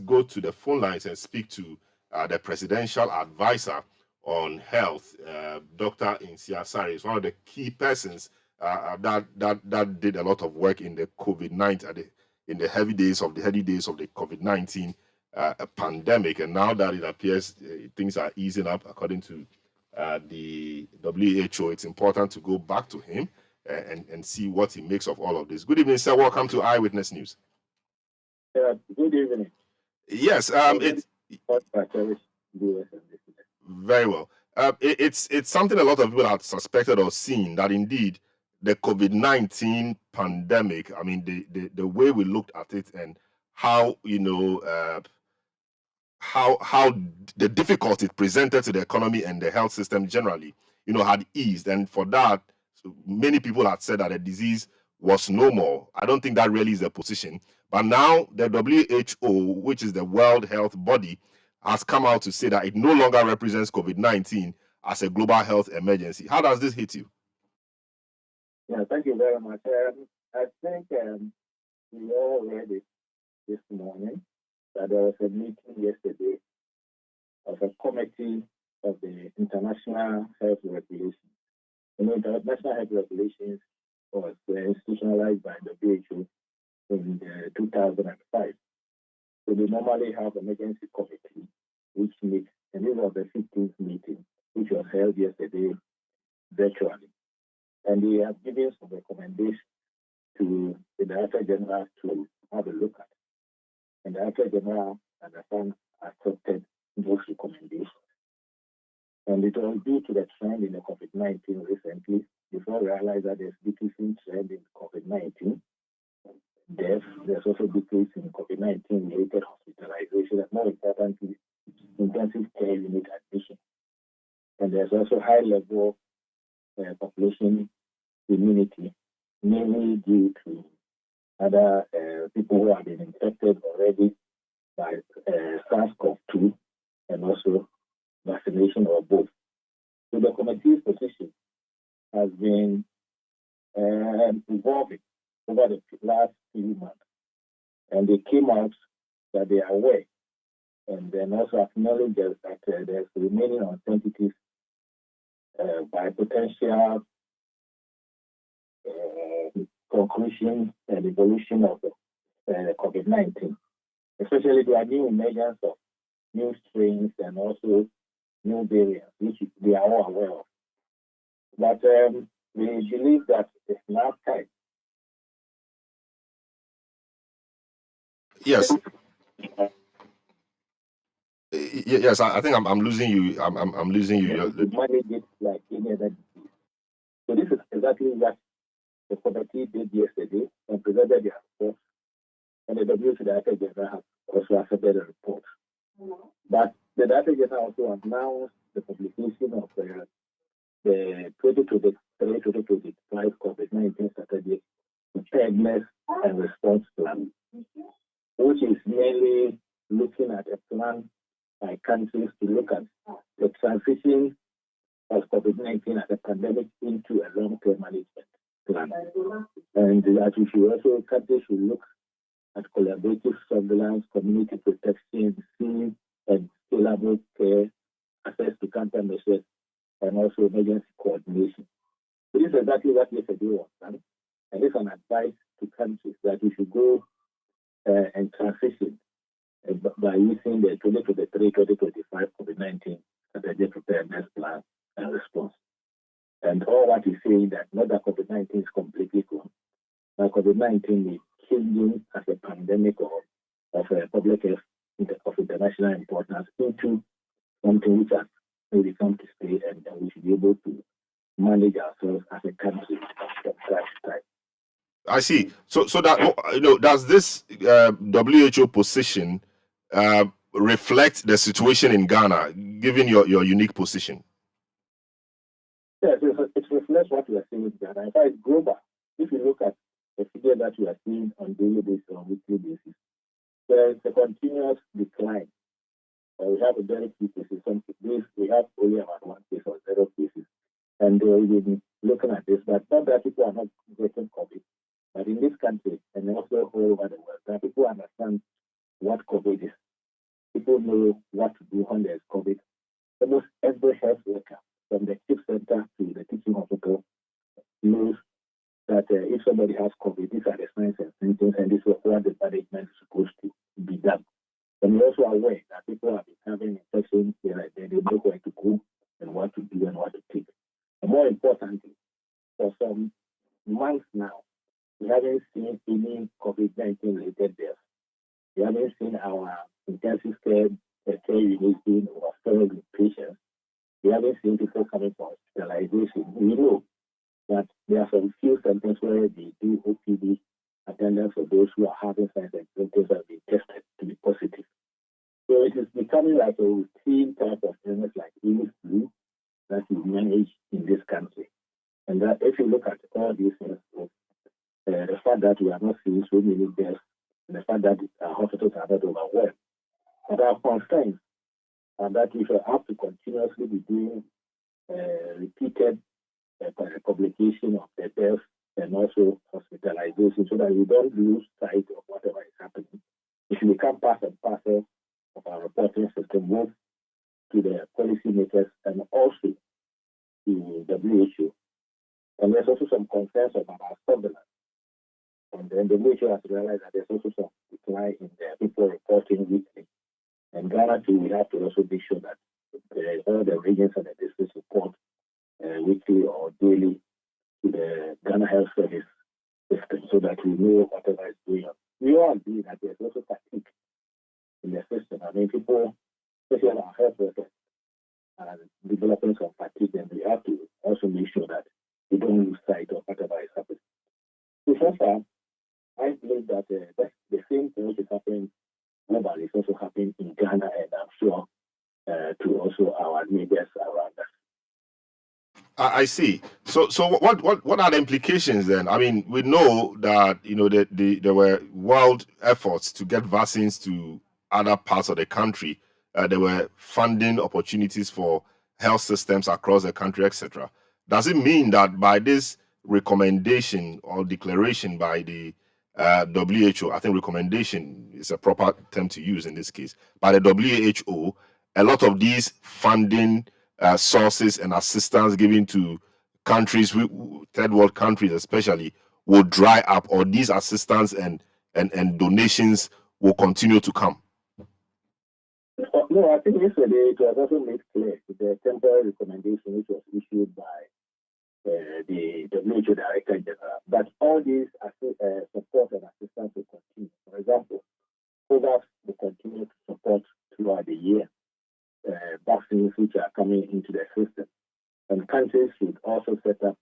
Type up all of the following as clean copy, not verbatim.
go to the phone lines and speak to the presidential advisor on health, Dr. Nsiah-Asare. Is one of the key persons that did a lot of work in the COVID-19, in the heady days of the COVID-19 pandemic. And now that it appears things are easing up according to the WHO, it's important to go back to him and see what he makes of all of this. Good evening, sir. Welcome to Eyewitness News. Good evening. Yes, very well. It's something a lot of people have suspected or seen, that indeed the COVID-19 pandemic, I mean, the way we looked at it and how, how the difficulty it presented to the economy and the health system generally, had eased. And for that, many people had said that the disease was no more. I don't think that really is the position. But now the WHO, which is the World Health Body, has come out to say that it no longer represents COVID-19 as a global health emergency. How does this hit you? Yeah, thank you very much. I think we all read it this morning that there was a meeting yesterday of a committee of the International Health Regulations. International Health Regulations was institutionalized by the WHO in 2005. So they normally have an emergency committee which meets, and this was the 15th meeting, which was held yesterday virtually. And they have given some recommendations to the Director General to have a look at. And the Director General, at the time, accepted those recommendations. And it was due to the trend in the COVID-19 recently, before we realized that there's decreasing trend in COVID-19 deaths, there's also decrease in COVID-19 related hospitalization, and more importantly, intensive care unit admission. And there's also high level population immunity, mainly due to other people who have been infected already by SARS-CoV-2 and also vaccination or both. So the committee's position has been evolving over the last few months. And they came out that they are aware and then also acknowledge that there's remaining uncertainties by potential conclusion and evolution of the COVID-19. Especially there are new emergence of new strains and also new variants, which they are all aware of. But we believe that it's now time. Yes. Yes, I think I'm losing you. I'm losing you. Manage it like any other disease. So this is exactly what the committee did yesterday and presented their report. And the WHO Director General has also accepted the report. But the Director General also announced the publication of the 2023-2025 COVID-19 strategic preparedness and response plan, which is merely looking at a plan by countries to look at the transition of COVID-19 as a pandemic into a long-term management plan. And that we should also, countries should look at collaborative surveillance, community protection, safe and scalable care, access to countermeasures, and also emergency coordination. So this is exactly what yesterday was done. And it's an advice to countries that we should go and transition by using the 2023-2025 COVID-19 strategic preparedness plan and response. And all what is saying that not that COVID-19 is completely gone, but COVID-19 is changing as a pandemic of public health of international importance into something which has maybe come to stay, and we should be able to manage ourselves as a country from time to time. I see. So that does this WHO position reflect the situation in Ghana, given your unique position? Yes, it reflects what we are seeing in Ghana. In fact, global. If you look at the figure that we are seeing on daily basis or weekly basis, there is a continuous decline. We have a very few cases. Some days we have only about 1 case or 0 cases, and we've been looking at this. But not that people are not getting COVID, but in this country and also all over the world, that people understand what COVID is. know what to do when there's COVID. Almost every health worker, from the chief center to the teaching hospital, knows that if somebody has COVID, these are the signs and symptoms, and this is what the management is supposed to be done. And we're also aware that people have been having infections, they know where to go and what to do and what to take. And more importantly, for some months now, we haven't seen any COVID-19 related deaths. We haven't seen our intensive care units being overfilled with patients. We haven't seen people coming for hospitalization. We know that there are some few centers where they do OPD attendance for those who are having signs and symptoms and being tested to be positive. So it is becoming like a routine type of illness like flu that is managed in this country. And that if you look at all these things, the fact that we are not seeing so many deaths, and the fact that our hospitals are not overwhelmed, but our concerns are that we shall have to continuously be doing repeated publication of the deaths and also hospitalization so that we don't lose sight of whatever is happening. It should become part and parcel of our reporting system, both to the policymakers and also to the WHO. And there's also some concerns about our surveillance. And then the WHO has realized that there's also some decline in the people reporting weekly. And Ghana too, we have to also make sure that all the regions and the districts report weekly or daily to the Ghana Health Service system so that we know whatever is going on. We all agree that there's also fatigue in the system. I mean, people, especially our health workers, are developing some fatigue, and we have to also make sure that we don't lose sight of whatever is happening. So far, I believe that the same thing which is happening globally is also happening in Ghana, and I'm sure to also our neighbors around us. I see. So what are the implications then? I mean, we know that there were world efforts to get vaccines to other parts of the country. There were funding opportunities for health systems across the country, etc. Does it mean that by this recommendation or declaration by the WHO, I think recommendation is a proper term to use in this case, by the WHO, a lot of these funding sources and assistance given to countries, third world countries especially, will dry up, or these assistance and donations will continue to come? No, I think yesterday it was also made clear the temporary recommendation which was issued by the WHO Director General that all these support and assistance will continue. For example, COVAX will continue to support throughout the year vaccines which are coming into the system. And countries should also set up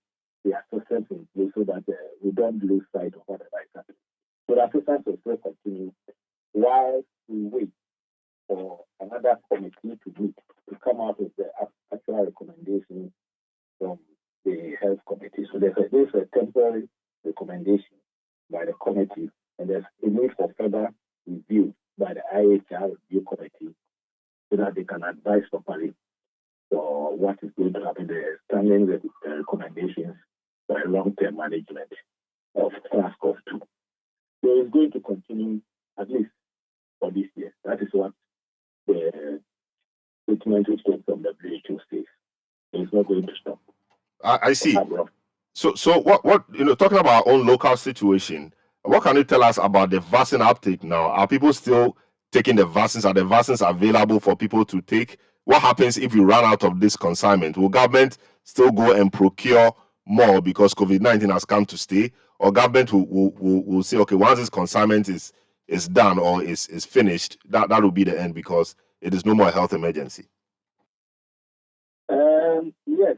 the assistance in place so that we don't lose sight of whatever is happening. So the assistance will still continue while we wait for another committee to meet to come out with the actual recommendations from the health committee. So there's a temporary recommendation by the committee, and there's a need for further review by the IHR review committee so that they can advise properly for what is going to happen, the standing recommendations for a long-term management of SARS-CoV-2. So it's going to continue at least for this year. That is what the statement which came from the WHO says. It's not going to stop. I see. So what talking about our own local situation, what can you tell us about the vaccine uptake now? Are people still taking the vaccines? Are the vaccines available for people to take? What happens if we run out of this consignment? Will government still go and procure more because COVID-19 has come to stay? Or government will say, okay, once this consignment is done or is finished, that will be the end because it is no more a health emergency? Yes.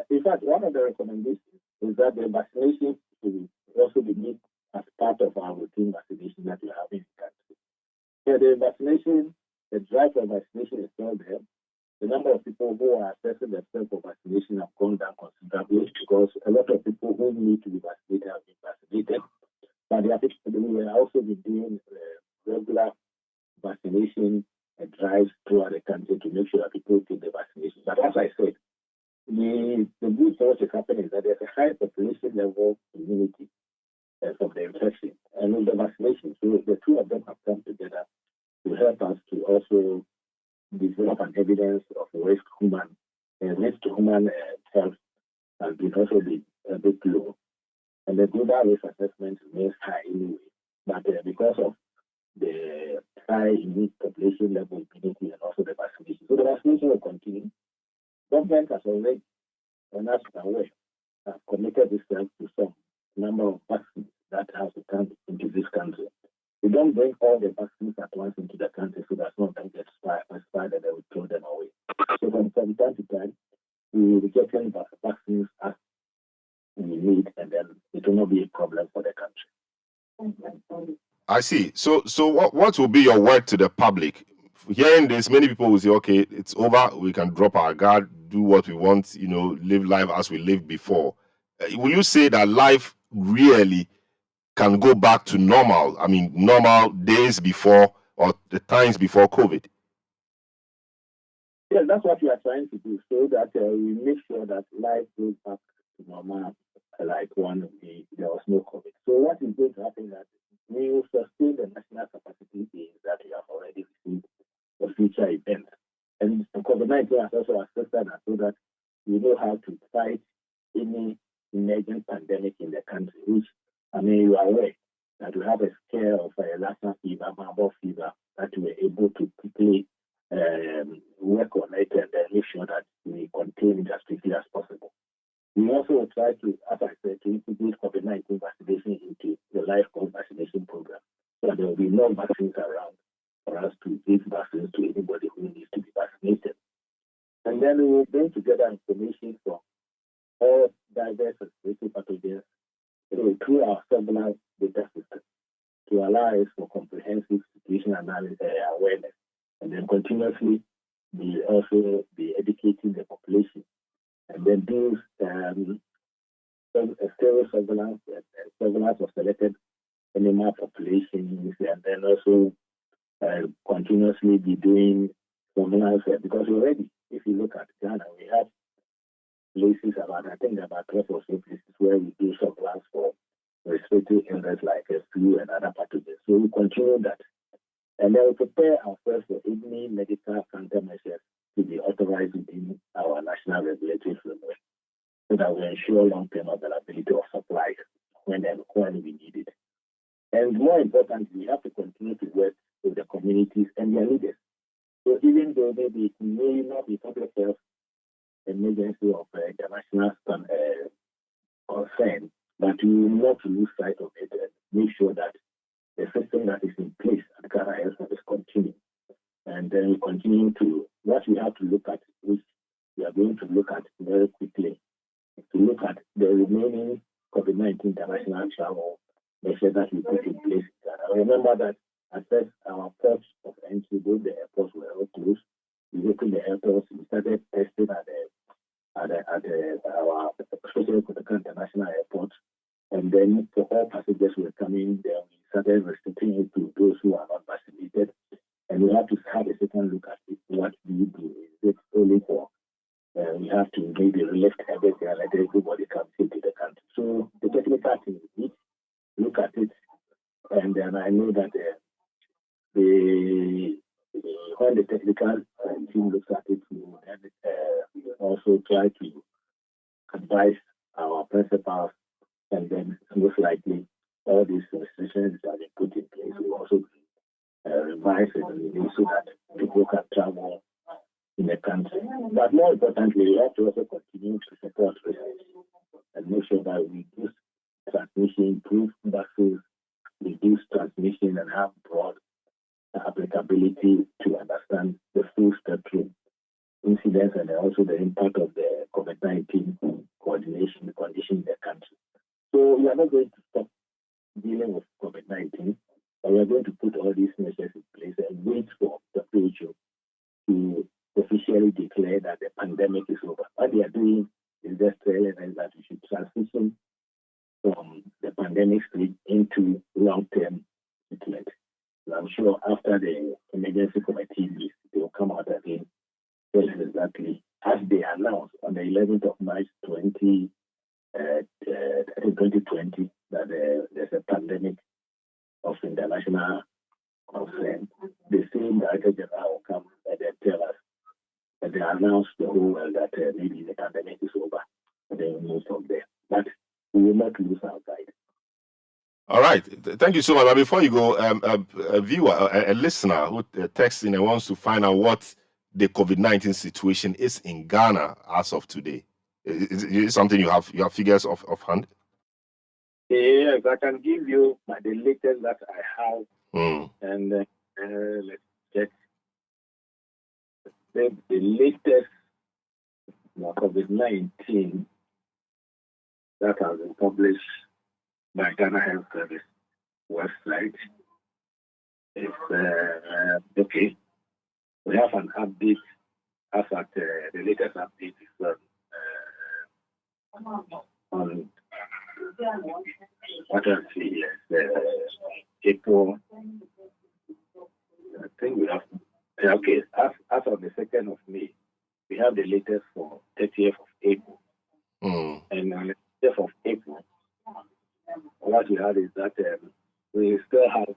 In fact, one of the recommendations is that the vaccination should also be made as part of our routine vaccination that we have in the country. Yeah, the vaccination, the drive for vaccination is still there. The number of people who are assessing themselves for vaccination have gone down considerably because a lot of people who need to be vaccinated have been vaccinated. But we have also been doing regular vaccination drives throughout the country to make sure that people take the vaccination. But as I said, the good thing is happening is that there's a high population level immunity from the infection and with the vaccination. So the two of them have come together to help us to also develop an evidence of risk to human health has been also been a bit low. And the global risk assessment remains high anyway. But because of the high immune population level immunity and also the vaccination. So the vaccination will continue. Government has already, and as aware, have committed itself to some number of vaccines that has to come into this country. We don't bring all the vaccines at once into the country so that some of them get expired and they will throw them away. So from time to time, we will be getting vaccines as we need, and then it will not be a problem for the country. I see. So what will be your word to the public? Hearing this, many people will say, okay, it's over. We can drop our guard, do what we want, live life as we lived before. Will you say that life really can go back to normal? I mean, normal days before or the times before COVID? Yeah, that's what we are trying to do, so that we make sure that life goes back to normal, like when there was no COVID. So what is going to happen is that we will sustain the national capacity gains that we have already received for future events. And COVID-19 has also assisted us so that we know how to fight any emergent pandemic in the country, which, you are aware that we have a scare of Lassa fever, Marburg fever, that we were able to quickly work on it and make sure that we contain it as quickly as possible. We also try to, as I said, to introduce COVID-19 vaccination into the live COVID vaccination program, so that there will be no vaccines around for us to give vaccines to anybody who needs to be vaccinated. And then we will bring together information from all diverse respiratory pathogens through our surveillance data system to allow us for comprehensive situation analysis awareness, and then continuously also be educating the population, and then do stereo surveillance and surveillance of selected animal populations, and then also continuously be doing surveillance, because already, if you look at Ghana, we have places about 12 or so places where we do surveillance for respiratory illness like flu and other pathogens. So we continue that. And then we prepare ourselves for any medical countermeasures to be authorized within our national regulatory framework, so that we ensure long-term availability of supplies when we need it. And more importantly, we have to continue to work with the communities and their leaders. So even though maybe it may not be public health emergency of international concern, but we will not lose sight of it and make sure that the system that is in place at Ghana Health Service continue. And then we continue to, what we have to look at, which we are going to look at very quickly, to look at the remaining COVID-19 international travel measures that we put in place. And remember that at first our ports of entry, both the airports were all closed. We opened the airports, we started testing at our especially for the international airport, and then for all passengers who were coming there, we started restricting it to those who are not vaccinated, and we have to have a second look at it. What do we do? Is it only for we have to maybe lift everything and let everybody come into the country? So the technical team needs to look at it, and then I know that when the technical team looks at it, we also try to advise our principals, and then most likely all these restrictions that they put in place will also be revised and so that people can travel in the country. But more importantly, we have to also continue to support research and make sure that we reduce transmission, improve vaccines, reduce transmission, and have broad applicability to understand the full spectrum incidence and also the impact of the COVID-19 coordination condition in the country. So we are not going to stop dealing with COVID-19, but we are going to put all these measures in place and wait for the WHO to officially declare that the pandemic is over. What they are doing is just telling us that we should transition from the pandemic stage into long-term treatment. And I'm sure after the emergency committee meets, they will come out again exactly as they announced on the 11th of March 2020 that there's a pandemic of international concern. The same Director General will come and then tell announce the whole world that maybe the pandemic is over, and then we move from there. But we will not lose our guide. All right. Thank you so much. But before you go, a viewer, a listener who texts in and wants to find out what the COVID-19 situation is in Ghana as of today. Is it something you have figures of hand? Yes, I can give you the latest that I have. And let's check. The latest COVID-19 that has been published by Ghana Health Service website is okay. We have an update. As at the latest update is on what I see April. I think we have okay. As of the 2nd of May, we have the latest for 30th of April. And on the 30th of April, what we have is that we still have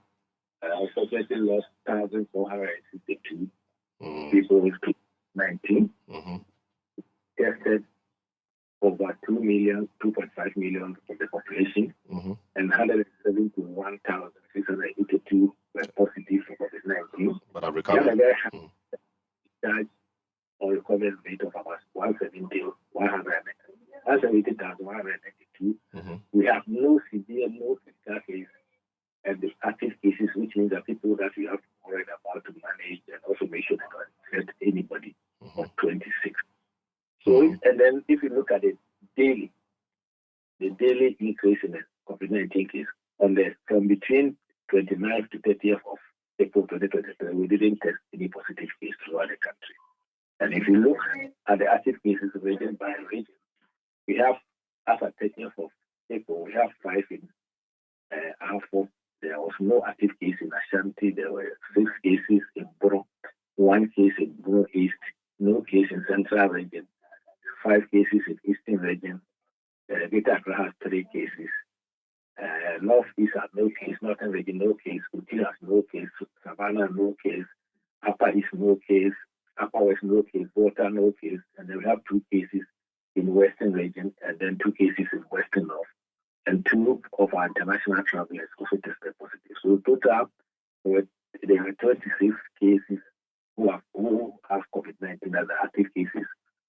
unfortunately lost 1,462 people with COVID-19. Tested over 2.5 million of the population, and 171,682 were positive for COVID-19. But I've recovered. Discharge or recovery rate of about 170,192. We have no severe, no critical case, and the active cases, which means that people that we have worried about to manage and also make sure they don't infect anybody, for 26. So, and then if you look at it daily, the daily increase in the COVID-19 case from between 29th to 30th of April 2023, we didn't test any positive case throughout the country. And if you look at the active cases region by region, we have, as at 30th of April, we have 5 in Afo. There was no active case in Ashanti. There were 6 cases in Boro, 1 case in Boro East, no case in Central region, 5 cases in Eastern region. Greater Accra has 3 cases. North East has no case. Northern region no case. Uti has no case. Savannah no case. Upper East no case. Upper West no case. Volta no case. And then we have 2 cases in Western region, and then 2 cases in Western North. And 2 of our international travelers also tested positive. So total, there are 26 cases who have COVID-19 as active cases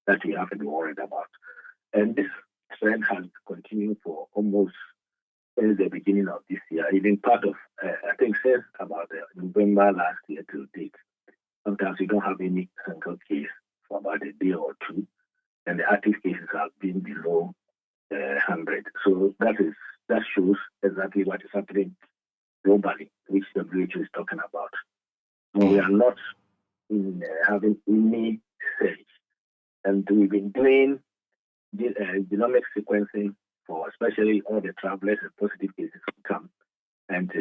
that we have to be worried about. And this trend has continued for almost since the beginning of this year, even part of, I think, since about November last year to date. Sometimes we don't have any single case for about a day or 2, and the active cases have been below 100. So that shows exactly what is happening globally, which WHO is talking about. So we are not having any surge, and we've been doing genomic sequencing for especially all the travelers and positive cases who come. And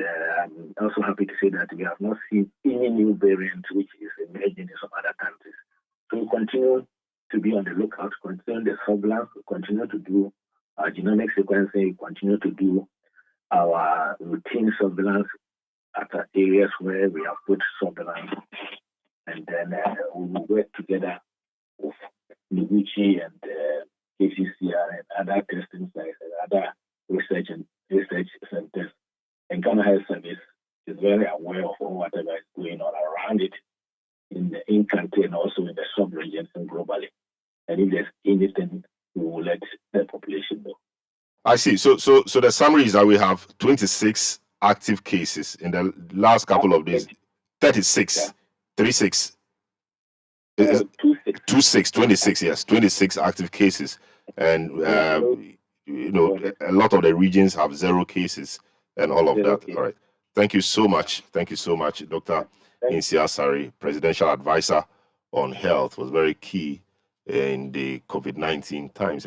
I'm also happy to say that we have not seen any new variant which is emerging in some other countries. So we continue to be on the lookout, continue the surveillance, we continue to do our genomic sequencing, we continue to do our routine surveillance at areas where we have put surveillance. And then we will work together with Noguchi and KCCR and other testing sites and other research centers. And Ghana Health Service is very aware of whatever is going on around it in country and also in the sub-regions and globally. And if there's anything, we will let the population know. I see. So the summary is that we have 26 active cases in the last couple of days. 36, yeah. 36. 26, yes, 26 active cases, and you know, a lot of the regions have 0 cases and all of that. All right, thank you so much, Dr. Nsiah-Asare, Presidential Advisor on Health, was very key in the COVID-19 times.